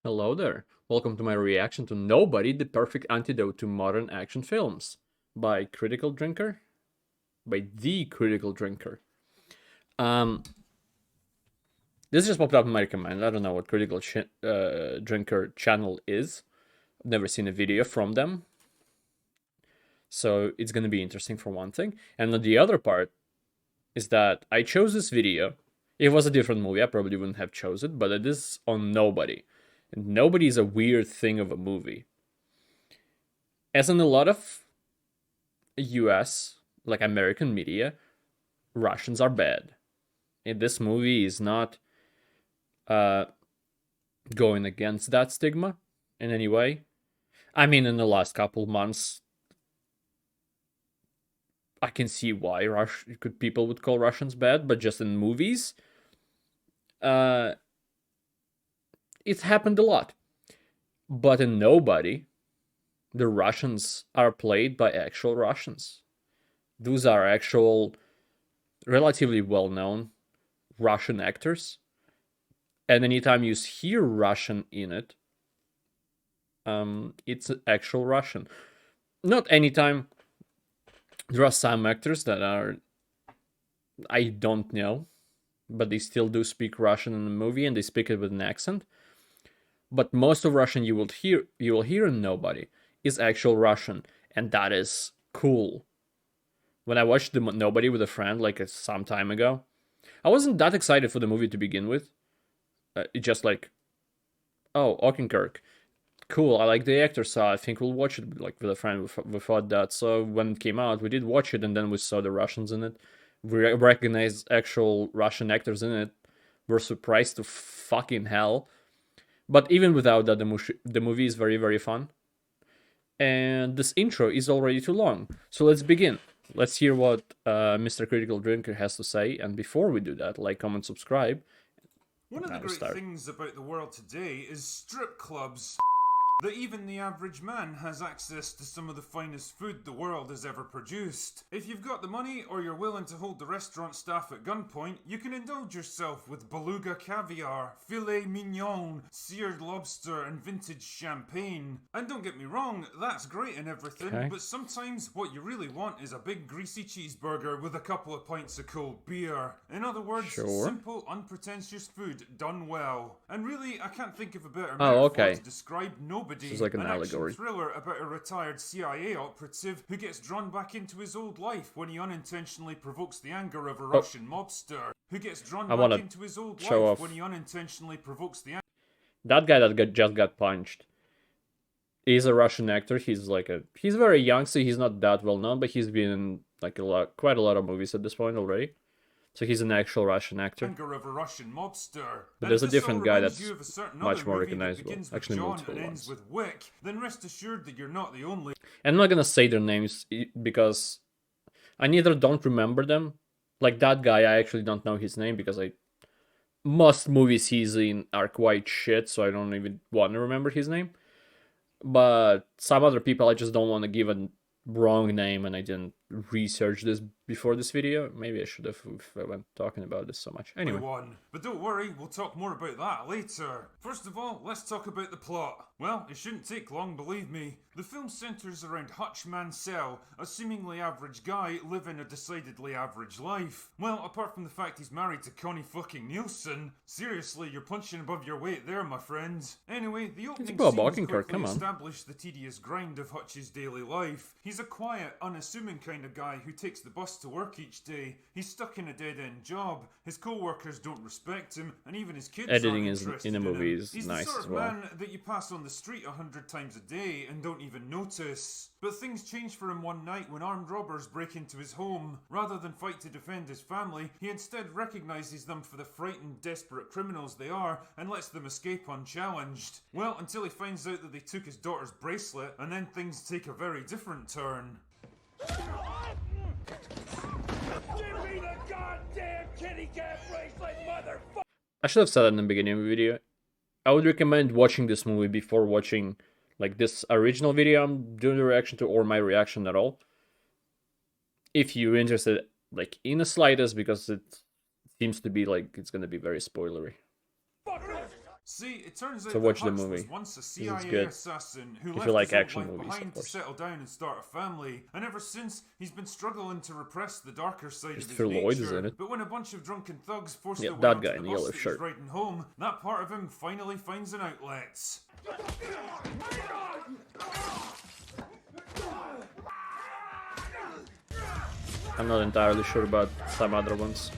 Hello there. Welcome to my reaction to Nobody, the Perfect Antidote to Modern Action Films by Critical Drinker. By The Critical Drinker. Um, this just popped up in my recommend. I don't know what Critical Drinker channel is. I've never seen a video from them. So it's gonna be interesting for one thing. And the other part is that I chose this video. If it was a different movie, I probably wouldn't have chose it, but it is on Nobody. And Nobody is a weird thing of a movie. As in a lot of US, like American media, Russians are bad. And this movie is not going against that stigma in any way. I mean, in the last couple months, I can see why people would call Russians bad, but just in movies, it's happened a lot. But in Nobody, the Russians are played by actual Russians. Those are actual, relatively well-known Russian actors. And anytime you hear Russian in it, it's actual Russian. Not anytime. There are some actors that are, I don't know, but they still do speak Russian in the movie, and they speak it with an accent. But most of Russian you will hear in Nobody is actual Russian, and that is cool. When I watched the Nobody with a friend like some time ago, I wasn't that excited for the movie to begin with. It just like, oh, Odenkirk, cool. I like the actor, so I think we'll watch it like with a friend. We thought that. So when it came out, we did watch it, and then we saw the Russians in it. We recognized actual Russian actors in it. We're surprised to fucking hell. But even without that, the movie is very, very fun. And this intro is already too long. So let's begin. Let's hear what Mr. Critical Drinker has to say. And before we do that, like, comment, subscribe. One of the great things about the world today is strip clubs. That even the average man has access to some of the finest food the world has ever produced. If you've got the money or you're willing to hold the restaurant staff at gunpoint, you can indulge yourself with beluga caviar, filet mignon, seared lobster and vintage champagne. And don't get me wrong, that's great and everything, but sometimes what you really want is a big greasy cheeseburger with a couple of pints of cold beer. In other words, simple, unpretentious food done well. And really, I can't think of a better metaphor to describe Nobody. This is like an allegory. Action thriller about a retired CIA operative who gets drawn back into his old life when he unintentionally provokes the anger of a Russian mobster. That guy that just got punched is a Russian actor. He's very young, so he's not that well known, but he's been in like quite a lot of movies at this point already. So he's an actual Russian actor. But there's a different guy that's much more recognizable. Actually, multiple ones. Then rest assured that you're not the only. And I'm not gonna say their names because I neither don't remember them. Like that guy, I actually don't know his name because most movies he's in are quite shit, so I don't even want to remember his name. But some other people I just don't want to give a wrong name, and I didn't research this before this video. Maybe I should have if I went talking about this so much. Anyway. But don't worry, we'll talk more about that later. First of all, let's talk about the plot. Well, it shouldn't take long, believe me. The film centres around Hutch Mansell, a seemingly average guy living a decidedly average life. Well, apart from the fact he's married to Connie fucking Nielsen. Seriously, you're punching above your weight there, my friend. Anyway, the opening scenes quickly establish the tedious grind of Hutch's daily life. He's a quiet, unassuming kind of guy who takes the bus to work each day. He's stuck in a dead-end job. His co-workers don't respect him, and even his kids editing aren't interested in a movie is He's nice the sort as of well. Man that you pass on the street 100 times a day and don't even notice. But things change for him one night when armed robbers break into his home. Rather than fight to defend his family, he instead recognises them for the frightened, desperate criminals they are and lets them escape unchallenged. Well, until he finds out that they took his daughter's bracelet, and then things take a very different turn. Give me the goddamn kitty cat bracelet, motherfucker! I should have said that in the beginning of the video. I would recommend watching this movie before watching like this original video I'm doing the reaction to, or my reaction at all. If you're interested like in the slightest, because it seems to be like it's gonna be very spoilery. See, it turns out So that watch the Hutch movie. was once a is CIA good. assassin who If you left like his old action life movies, of behind to course. settle down and start a family, and ever since he's been struggling to repress the darker side of his Christopher Lloyd is in nature. it. But when a bunch of drunken thugs force Yeah, their way that onto guy the in the bus yellow that he's shirt. riding home, that part of him finally finds an outlet. I'm not entirely sure about some other ones.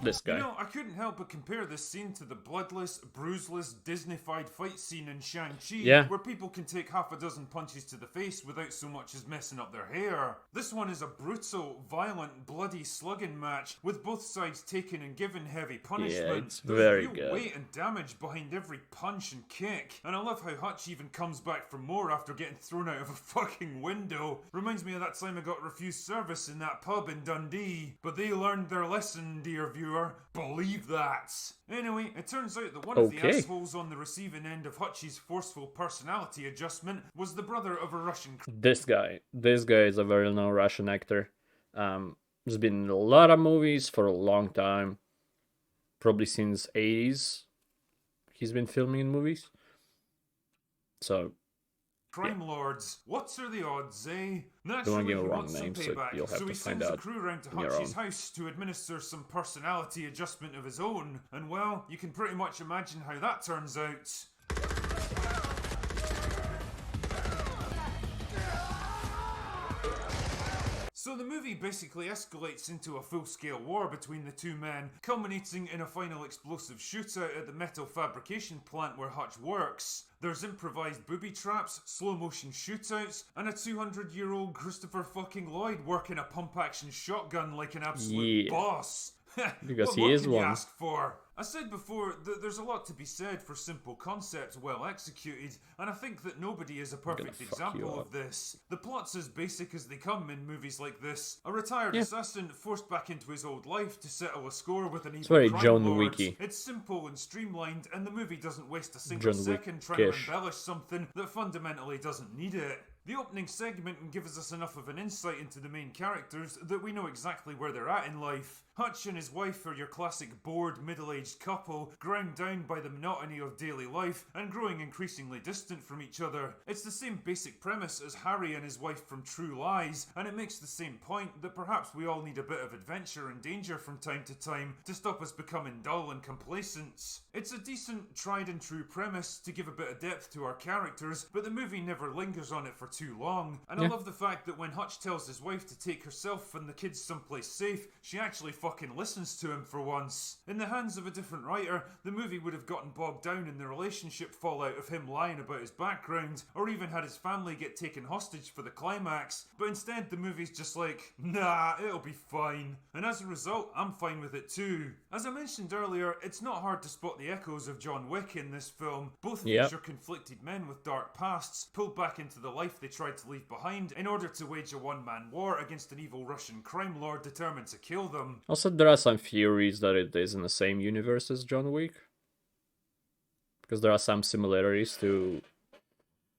This guy. You know, I couldn't help but compare this scene to the bloodless, bruiseless, Disney-fied fight scene in Shang-Chi, Yeah. where people can take half a dozen punches to the face without so much as messing up their hair. This one is a brutal, violent, bloody slugging match, with both sides taking and giving heavy punishment. Yeah, it's There's very real good. weight and damage behind every punch and kick, and I love how Hutch even comes back for more after getting thrown out of a fucking window. Reminds me of that time I got refused service in that pub in Dundee, but they learned their lesson, dear viewer. Believe that. Anyway, it turns out that one of the Okay. assholes on the receiving end of Hutch's forceful personality adjustment was the brother of a Russian. This guy is a very known Russian actor. There's been in a lot of movies for a long time, probably since 80s. He's been filming in movies. So Crime lords, what are the odds, eh? Don't wanna Naturally, give a he wrong wants some name, so payback, you'll have so to he find sends a out crew round to on your Hutch's own. house to administer some personality adjustment of his own, and well, you can pretty much imagine how that turns out. So the movie basically escalates into a full-scale war between the two men, culminating in a final explosive shootout at the metal fabrication plant where Hutch works. There's improvised booby traps, slow-motion shootouts, and a 200-year-old Christopher fucking Lloyd working a pump-action shotgun like an absolute Yeah. boss. Because what he more is can you one. ask for? I said before that there's a lot to be said for simple concepts well executed, and I think that nobody is a perfect fuck you example up. of this. The plot's as basic as they come in movies like this. A retired Yeah. assassin forced back into his old life to settle a score with an evil very crime John lord. Wicky. It's simple and streamlined, and the movie doesn't waste a single John second trying to Wick-ish. embellish something that fundamentally doesn't need it. The opening segment gives us enough of an insight into the main characters that we know exactly where they're at in life. Hutch and his wife are your classic bored, middle-aged couple, ground down by the monotony of daily life and growing increasingly distant from each other. It's the same basic premise as Harry and his wife from True Lies, and it makes the same point that perhaps we all need a bit of adventure and danger from time to time to stop us becoming dull and complacent. It's a decent, tried-and-true premise to give a bit of depth to our characters, but the movie never lingers on it for too long. And I love the fact that when Hutch tells his wife to take herself and the kids someplace safe, she actually fucking listens to him for once. In the hands of a different writer, the movie would have gotten bogged down in the relationship fallout of him lying about his background, or even had his family get taken hostage for the climax, but instead the movie's just like, nah, it'll be fine. And as a result, I'm fine with it too. As I mentioned earlier, it's not hard to spot the echoes of John Wick in this film. Both Yep. feature conflicted men with dark pasts, pulled back into the life they tried to leave behind in order to wage a one-man war against an evil Russian crime lord determined to kill them. Also, there are some theories that it is in the same universe as John Wick. Because there are some similarities to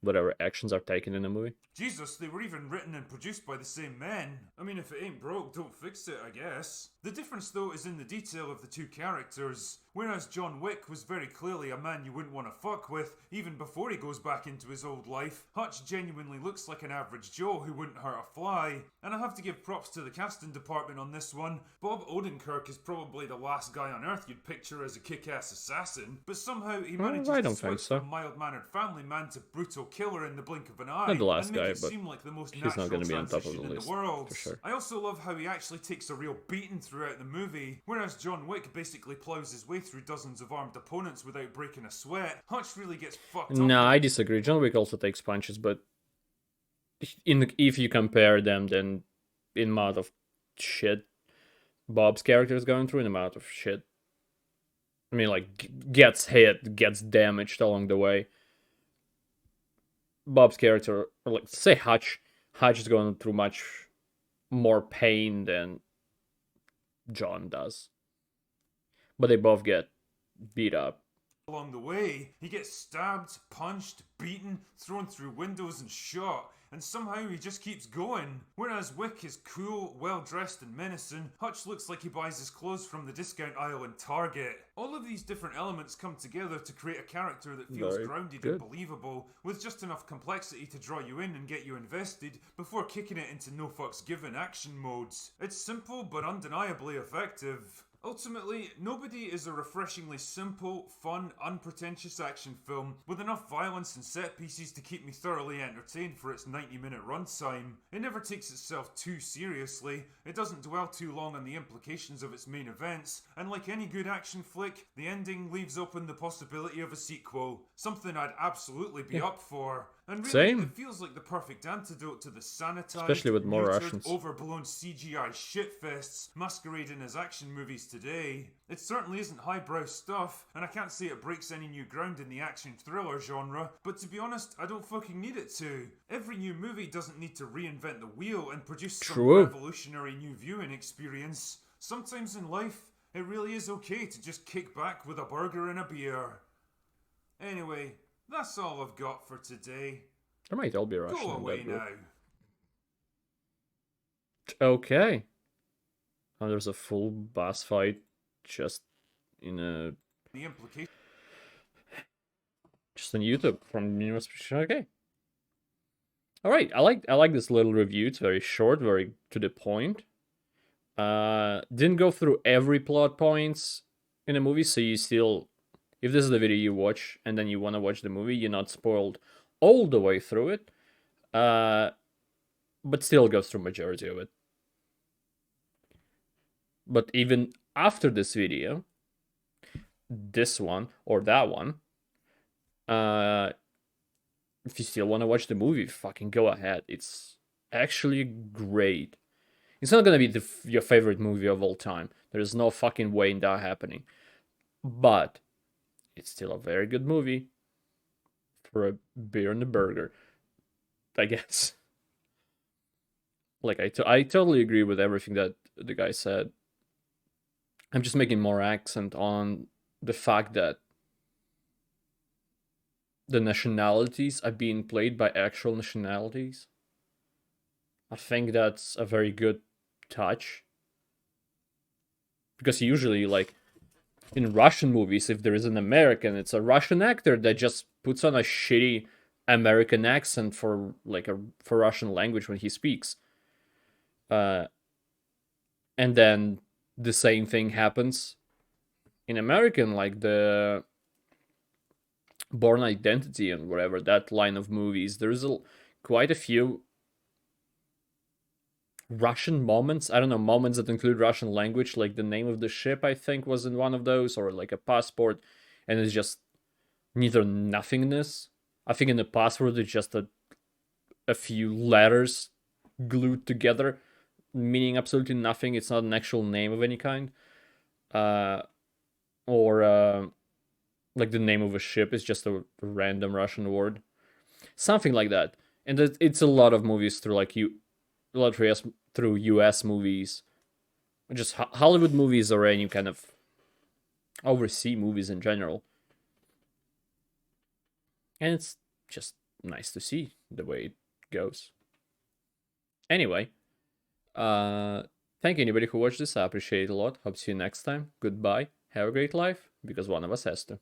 whatever actions are taken in the movie. Jesus, they were even written and produced by the same men. I mean, if it ain't broke, don't fix it, I guess. The difference, though, is in the detail of the two characters. Whereas John Wick was very clearly a man you wouldn't want to fuck with, even before he goes back into his old life, Hutch genuinely looks like an average Joe who wouldn't hurt a fly. And I have to give props to the casting department on this one. Bob Odenkirk is probably the last guy on earth you'd picture as a kick-ass assassin, but somehow he manages I to don't think switch so. from mild-mannered family man to brutal killer in the blink of an eye. Not the last and make guy, it but seem like the most he's not natural gonna be on top of transition the in list, the world. for sure. I also love how he actually takes a real beating throughout the movie. Whereas John Wick basically plows his way through dozens of armed opponents without breaking a sweat, Hutch really gets fucked up. No, I disagree. John Wick also takes punches, but if you compare them, then in amount of shit Bob's character is going through, in amount of shit, I mean, like, gets hit, gets damaged along the way. Bob's character, or like, say Hutch is going through much more pain than John does. But they both get beat up. along the way. He gets stabbed, punched, beaten, thrown through windows and shot, and somehow he just keeps going. Whereas Wick is cool, well-dressed and menacing, Hutch looks like he buys his clothes from the discount aisle in Target. All of these different elements come together to create a character that feels grounded and believable, with just enough complexity to draw you in and get you invested, before kicking it into no fucks given action modes. It's simple but undeniably effective. Ultimately, Nobody is a refreshingly simple, fun, unpretentious action film with enough violence and set pieces to keep me thoroughly entertained for its 90-minute runtime. It never takes itself too seriously, it doesn't dwell too long on the implications of its main events, and like any good action flick, the ending leaves open the possibility of a sequel. Something I'd absolutely be up for. And really, it feels like the perfect antidote to the sanitized, especially with more Russians, overblown CGI shitfests masquerading as action movies today. It certainly isn't highbrow stuff, and I can't say it breaks any new ground in the action thriller genre, but to be honest, I don't fucking need it to. Every new movie doesn't need to reinvent the wheel and produce some revolutionary new viewing experience. Sometimes in life, it really is okay to just kick back with a burger and a beer. Anyway, that's all I've got for today. I might all be Russian. Go away now. Okay. Oh, there's a full boss fight just in a... The implication... Just on YouTube from Universe. Okay. Alright, I like this little review. It's very short, very to the point. Didn't go through every plot points in the movie, so you still... If this is the video you watch and then you want to watch the movie, you're not spoiled all the way through it. But still goes through majority of it. But even after this video, this one or that one, if you still want to watch the movie, fucking go ahead. It's actually great. It's not gonna be your favorite movie of all time. There's no fucking way in that happening. But it's still a very good movie for a beer and a burger, I guess. Like, I totally agree with everything that the guy said. I'm just making more accent on the fact that the nationalities are being played by actual nationalities. I think that's a very good touch. Because usually, like, in Russian movies, if there is an American, it's a Russian actor that just puts on a shitty American accent for for Russian language when he speaks. And then the same thing happens in American, like the Born Identity and whatever, that line of movies. There's quite a few Russian moments. I don't know, moments that include Russian language, like the name of the ship, I think, was in one of those, or like a passport, and it's just neither nothingness. I think in the passport it's just a few letters glued together, meaning absolutely nothing. It's not an actual name of any kind. Or like the name of a ship is just a random Russian word. Something like that. And it's a lot of movies through through US movies, just Hollywood movies, or any kind of overseas movies in general. And it's just nice to see the way it goes. Anyway, thank you anybody who watched this. I appreciate it a lot. Hope to see you next time. Goodbye. Have a great life, because one of us has to.